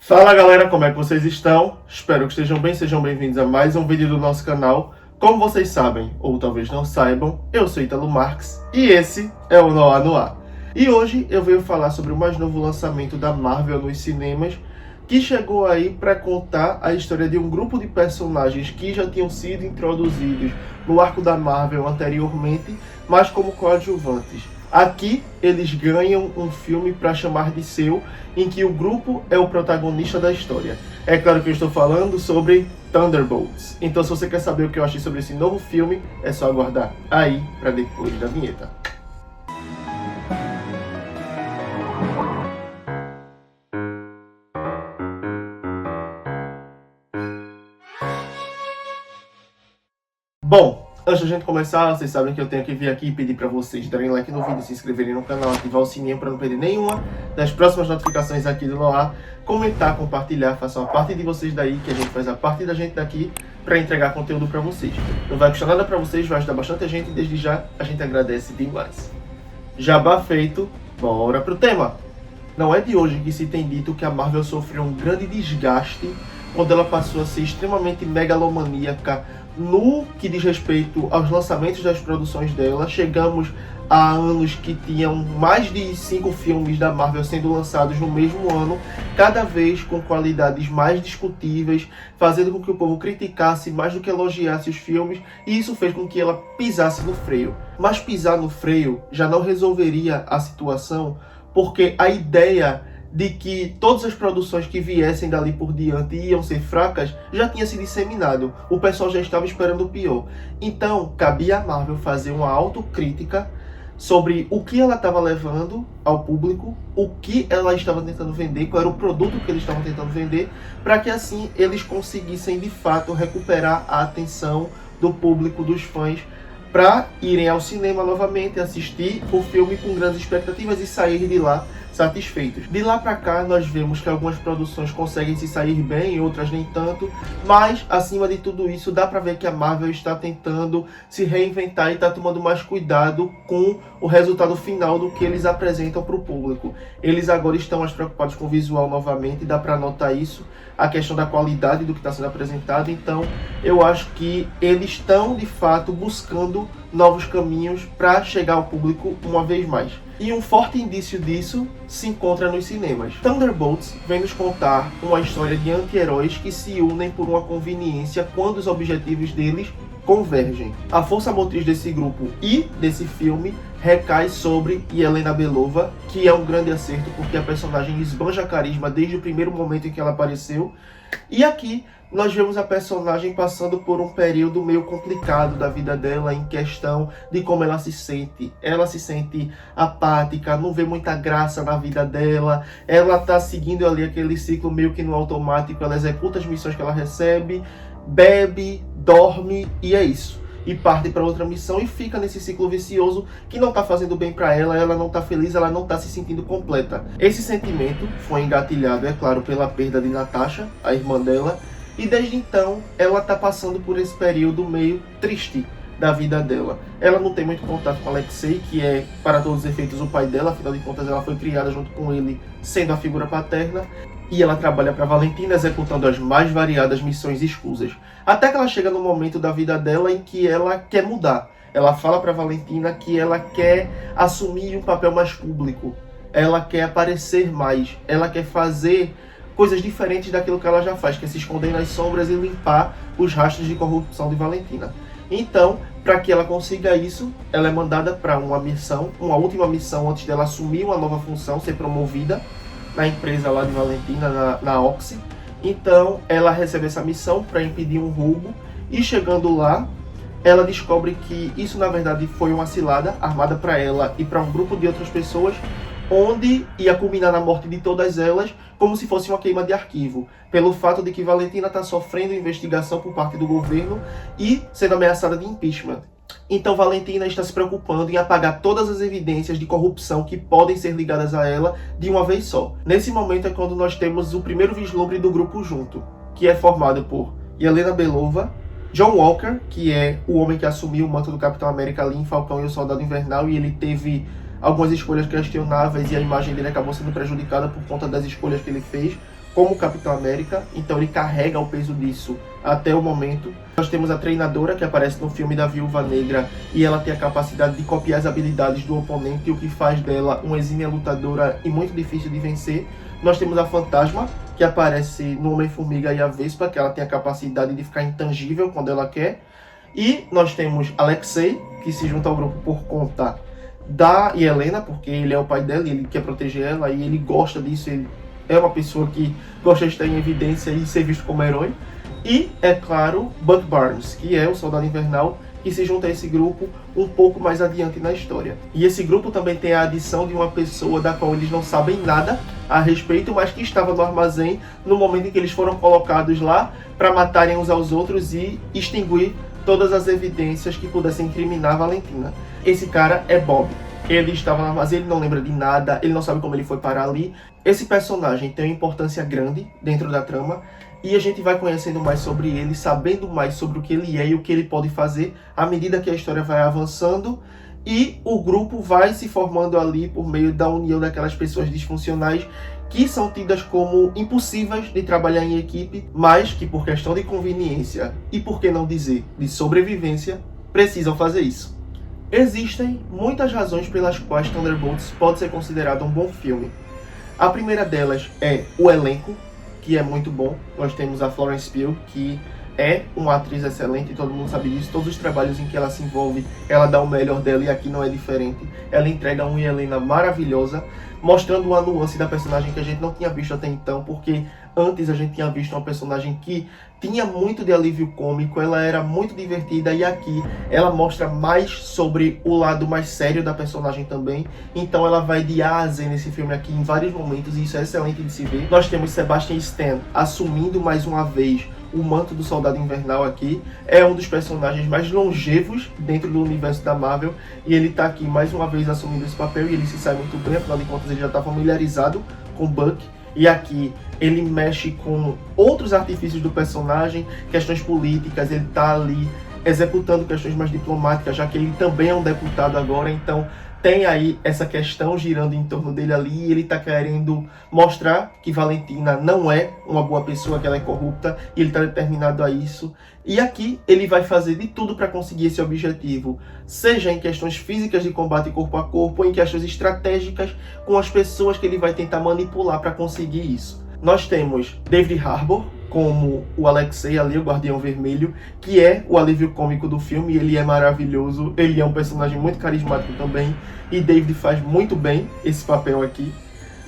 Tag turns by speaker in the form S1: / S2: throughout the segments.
S1: Fala galera, como é que vocês estão? Espero que estejam bem, sejam bem-vindos a mais um vídeo do nosso canal. Como vocês sabem, ou talvez não saibam, eu sou Ítalo Marques e esse é o Noah no Ar. E hoje eu venho falar sobre o mais novo lançamento da Marvel nos cinemas, que chegou aí para contar a história de um grupo de personagens que já tinham sido introduzidos no arco da Marvel anteriormente, mas como coadjuvantes. Aqui eles ganham um filme para chamar de seu, em que o grupo é o protagonista da história. É claro que eu estou falando sobre Thunderbolts. Então se você quer saber o que eu achei sobre esse novo filme, é só aguardar aí para depois da vinheta. Bom, antes da gente começar, vocês sabem que eu tenho que vir aqui e pedir para vocês darem like no vídeo, se inscreverem no canal, ativar o sininho para não perder nenhuma das próximas notificações aqui do Noah, comentar, compartilhar, façam a parte de vocês daí, que a gente faz a parte da gente daqui para entregar conteúdo para vocês. Não vai custar nada para vocês, vai ajudar bastante gente e desde já a gente agradece demais. Jabá feito, bora pro tema! Não é de hoje que se tem dito que a Marvel sofreu um grande desgaste quando ela passou a ser extremamente megalomaníaca no que diz respeito aos lançamentos das produções dela. Chegamos a anos que tinham mais de 5 filmes da Marvel sendo lançados no mesmo ano, cada vez com qualidades mais discutíveis, fazendo com que o povo criticasse mais do que elogiasse os filmes, e isso fez com que ela pisasse no freio. Mas pisar no freio já não resolveria a situação, porque a ideia de que todas as produções que viessem dali por diante iam ser fracas já tinha se disseminado. O pessoal já estava esperando o pior. Então, cabia a Marvel fazer uma autocrítica sobre o que ela estava levando ao público, o que ela estava tentando vender, qual era o produto que eles estavam tentando vender, para que assim eles conseguissem de fato recuperar a atenção do público, dos fãs, para irem ao cinema novamente, assistir o filme com grandes expectativas e sair de lá satisfeitos. De lá para cá, nós vemos que algumas produções conseguem se sair bem, outras nem tanto, mas acima de tudo isso, dá para ver que a Marvel está tentando se reinventar e está tomando mais cuidado com o resultado final do que eles apresentam para o público. Eles agora estão mais preocupados com o visual novamente, dá para notar isso, a questão da qualidade do que está sendo apresentado. Então eu acho que eles estão de fato buscando novos caminhos para chegar ao público uma vez mais. E um forte indício disso se encontra nos cinemas. Thunderbolts vem nos contar uma história de anti-heróis que se unem por uma conveniência quando os objetivos deles convergem. A força motriz desse grupo e desse filme recai sobre Yelena Belova, que é um grande acerto porque a personagem esbanja carisma desde o primeiro momento em que ela apareceu. E aqui nós vemos a personagem passando por um período meio complicado da vida dela em questão de como ela se sente. Ela se sente apática, não vê muita graça na vida dela, ela tá seguindo ali aquele ciclo meio que no automático, ela executa as missões que ela recebe, bebe, dorme e é isso. E parte para outra missão e fica nesse ciclo vicioso que não está fazendo bem para ela não está feliz, ela não está se sentindo completa. Esse sentimento foi engatilhado, é claro, pela perda de Natasha, a irmã dela, e desde então ela está passando por esse período meio triste da vida dela. Ela não tem muito contato com Alexei, que é, para todos os efeitos, o pai dela, afinal de contas ela foi criada junto com ele, sendo a figura paterna, e ela trabalha para Valentina executando as mais variadas missões escusas. Até que ela chega no momento da vida dela em que ela quer mudar. Ela fala para Valentina que ela quer assumir um papel mais público, ela quer aparecer mais, ela quer fazer coisas diferentes daquilo que ela já faz, que é se esconder nas sombras e limpar os rastros de corrupção de Valentina. Então, para que ela consiga isso, ela é mandada para uma missão, uma última missão antes dela assumir uma nova função, ser promovida na empresa lá de Valentina, na Oxy. Então, ela recebe essa missão para impedir um roubo e chegando lá, ela descobre que isso na verdade foi uma cilada armada para ela e para um grupo de outras pessoas, onde ia culminar na morte de todas elas, como se fosse uma queima de arquivo, pelo fato de que Valentina está sofrendo investigação por parte do governo e sendo ameaçada de impeachment. Então Valentina está se preocupando em apagar todas as evidências de corrupção que podem ser ligadas a ela de uma vez só. Nesse momento é quando nós temos o primeiro vislumbre do grupo junto, que é formado por Yelena Belova, John Walker, que é o homem que assumiu o manto do Capitão América ali em Falcão e o Soldado Invernal, e ele teve algumas escolhas questionáveis e a imagem dele acabou sendo prejudicada por conta das escolhas que ele fez, como Capitão América, então ele carrega o peso disso até o momento. Nós temos a treinadora que aparece no filme da Viúva Negra e ela tem a capacidade de copiar as habilidades do oponente, o que faz dela uma exímia lutadora e muito difícil de vencer. Nós temos a Fantasma, que aparece no Homem-Formiga e a Vespa, que ela tem a capacidade de ficar intangível quando ela quer. E nós temos Alexei, que se junta ao grupo por conta da Helena, porque ele é o pai dela e ele quer proteger ela e ele gosta disso, ele é uma pessoa que gosta de estar em evidência e ser visto como herói. E, é claro, Buck Barnes, que é o Soldado Invernal, que se junta a esse grupo um pouco mais adiante na história. E esse grupo também tem a adição de uma pessoa da qual eles não sabem nada a respeito, mas que estava no armazém no momento em que eles foram colocados lá para matarem uns aos outros e extinguir todas as evidências que pudessem incriminar a Valentina. Esse cara é Bob. Ele estava no armazém, ele não lembra de nada, ele não sabe como ele foi parar ali. Esse personagem tem uma importância grande dentro da trama e a gente vai conhecendo mais sobre ele, sabendo mais sobre o que ele é e o que ele pode fazer à medida que a história vai avançando e o grupo vai se formando ali por meio da união daquelas pessoas disfuncionais que são tidas como impossíveis de trabalhar em equipe, mas que por questão de conveniência e, por que não dizer, de sobrevivência, precisam fazer isso. Existem muitas razões pelas quais Thunderbolts pode ser considerado um bom filme. A primeira delas é o elenco, que é muito bom. Nós temos a Florence Pugh, que é uma atriz excelente, todo mundo sabe disso. Todos os trabalhos em que ela se envolve, ela dá o melhor dela e aqui não é diferente. Ela entrega uma Helena maravilhosa, mostrando uma nuance da personagem que a gente não tinha visto até então, porque antes a gente tinha visto uma personagem que tinha muito de alívio cômico, ela era muito divertida e aqui ela mostra mais sobre o lado mais sério da personagem também. Então ela vai de A a Z nesse filme aqui em vários momentos e isso é excelente de se ver. Nós temos Sebastian Stan assumindo mais uma vez o manto do Soldado Invernal aqui, é um dos personagens mais longevos dentro do universo da Marvel e ele tá aqui mais uma vez assumindo esse papel e ele se sai muito bem, afinal de contas ele já tá familiarizado com Buck e aqui ele mexe com outros artifícios do personagem, questões políticas, ele tá ali executando questões mais diplomáticas, já que ele também é um deputado agora, então tem aí essa questão girando em torno dele ali e ele tá querendo mostrar que Valentina não é uma boa pessoa, que ela é corrupta e ele tá determinado a isso. E aqui ele vai fazer de tudo para conseguir esse objetivo, seja em questões físicas de combate corpo a corpo ou em questões estratégicas com as pessoas que ele vai tentar manipular para conseguir isso. Nós temos David Harbour como o Alexei ali, o Guardião Vermelho, que é o alívio cômico do filme, ele é maravilhoso, ele é um personagem muito carismático também, e David faz muito bem esse papel aqui.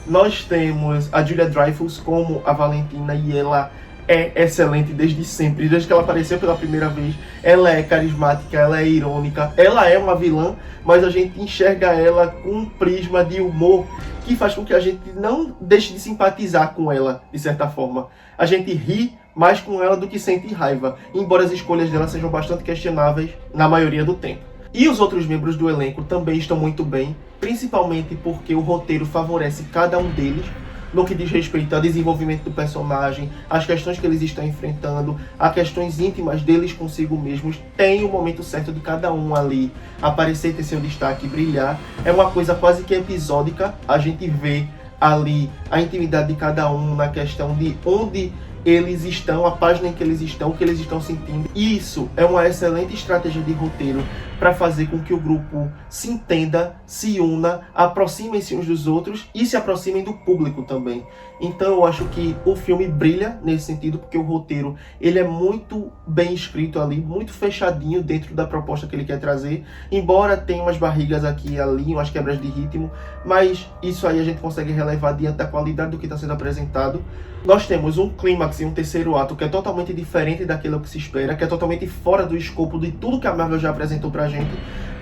S1: Nós temos a Julia Dreyfus como a Valentina, e ela é excelente desde sempre, desde que ela apareceu pela primeira vez. Ela é carismática, ela é irônica, ela é uma vilã, mas a gente enxerga ela com um prisma de humor que faz com que a gente não deixe de simpatizar com ela, de certa forma. A gente ri mais com ela do que sente raiva, embora as escolhas dela sejam bastante questionáveis na maioria do tempo. E os outros membros do elenco também estão muito bem, principalmente porque o roteiro favorece cada um deles, no que diz respeito ao desenvolvimento do personagem, as questões que eles estão enfrentando, as questões íntimas deles consigo mesmos. Tem o momento certo de cada um ali aparecer, ter seu destaque, brilhar. É uma coisa quase que episódica, a gente vê ali a intimidade de cada um na questão de onde eles estão, a página em que eles estão, o que eles estão sentindo. E isso é uma excelente estratégia de roteiro para fazer com que o grupo se entenda, se una, aproximem-se uns dos outros e se aproximem do público também. Então eu acho que o filme brilha nesse sentido, porque o roteiro ele é muito bem escrito ali, muito fechadinho dentro da proposta que ele quer trazer, embora tenha umas barrigas aqui e ali, umas quebras de ritmo, mas isso aí a gente consegue relevar diante da qualidade do que está sendo apresentado. Nós temos um clímax e um terceiro ato que é totalmente diferente daquilo que se espera, que é totalmente fora do escopo de tudo que a Marvel já apresentou pra gente,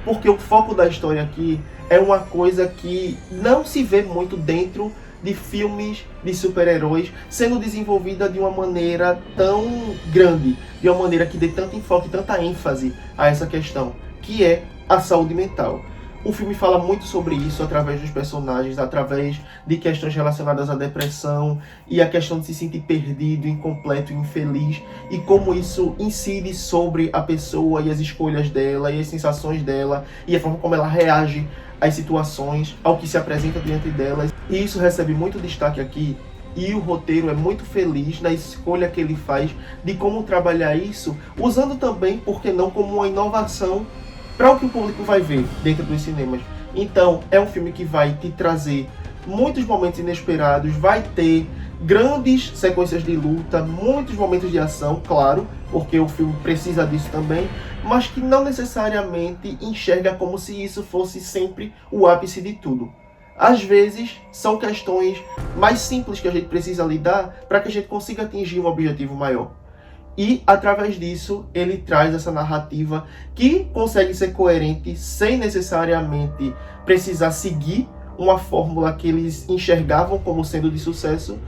S1: porque o foco da história aqui é uma coisa que não se vê muito dentro de filmes de super-heróis sendo desenvolvida de uma maneira tão grande, de uma maneira que dê tanto enfoque, tanta ênfase a essa questão, que é a saúde mental. O filme fala muito sobre isso através dos personagens, através de questões relacionadas à depressão e a questão de se sentir perdido, incompleto, infeliz, e como isso incide sobre a pessoa e as escolhas dela e as sensações dela e a forma como ela reage às situações, ao que se apresenta diante delas. E isso recebe muito destaque aqui e o roteiro é muito feliz na escolha que ele faz de como trabalhar isso, usando também, por que não, como uma inovação para o que o público vai ver dentro dos cinemas. Então, é um filme que vai te trazer muitos momentos inesperados, vai ter grandes sequências de luta, muitos momentos de ação, claro, porque o filme precisa disso também, mas que não necessariamente enxerga como se isso fosse sempre o ápice de tudo. Às vezes, são questões mais simples que a gente precisa lidar para que a gente consiga atingir um objetivo maior. E, através disso, ele traz essa narrativa que consegue ser coerente sem necessariamente precisar seguir uma fórmula que eles enxergavam como sendo de sucesso.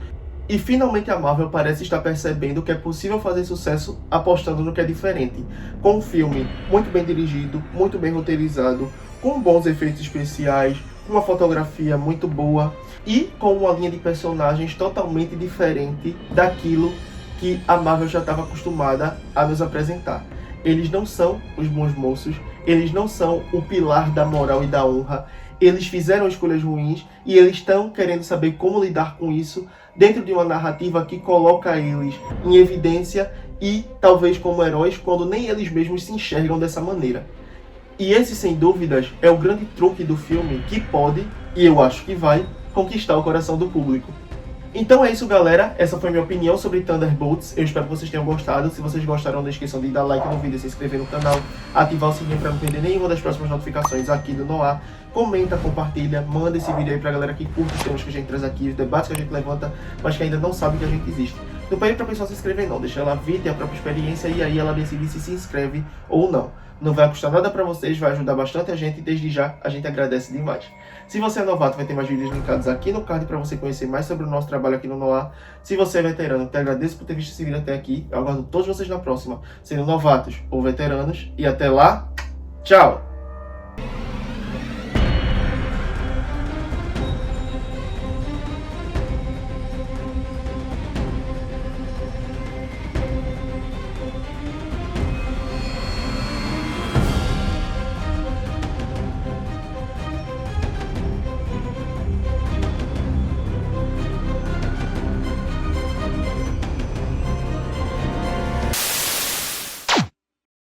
S1: E finalmente a Marvel parece estar percebendo que é possível fazer sucesso apostando no que é diferente. Com um filme muito bem dirigido, muito bem roteirizado, com bons efeitos especiais, com uma fotografia muito boa e com uma linha de personagens totalmente diferente daquilo que a Marvel já estava acostumada a nos apresentar. Eles não são os bons moços, eles não são o pilar da moral e da honra, eles fizeram escolhas ruins e eles estão querendo saber como lidar com isso dentro de uma narrativa que coloca eles em evidência e talvez como heróis quando nem eles mesmos se enxergam dessa maneira. E esse, sem dúvidas, é o grande truque do filme que pode, e eu acho que vai, conquistar o coração do público. Então é isso, galera. Essa foi minha opinião sobre Thunderbolts. Eu espero que vocês tenham gostado. Se vocês gostaram, não esqueçam de dar like no vídeo, se inscrever no canal, ativar o sininho para não perder nenhuma das próximas notificações aqui do Noah. Comenta, compartilha, manda esse vídeo aí pra galera que curte os temas que a gente traz aqui, os debates que a gente levanta, mas que ainda não sabe que a gente existe. Não pede pra pessoa se inscrever não, deixa ela vir, ter a própria experiência e aí ela decide se inscreve ou não. Não vai custar nada pra vocês, vai ajudar bastante a gente e desde já a gente agradece demais. Se você é novato, vai ter mais vídeos linkados aqui no card para você conhecer mais sobre o nosso trabalho aqui no Noah. Se você é veterano, te agradeço por ter visto esse vídeo até aqui. Eu aguardo todos vocês na próxima, sendo novatos ou veteranos. E até lá, tchau!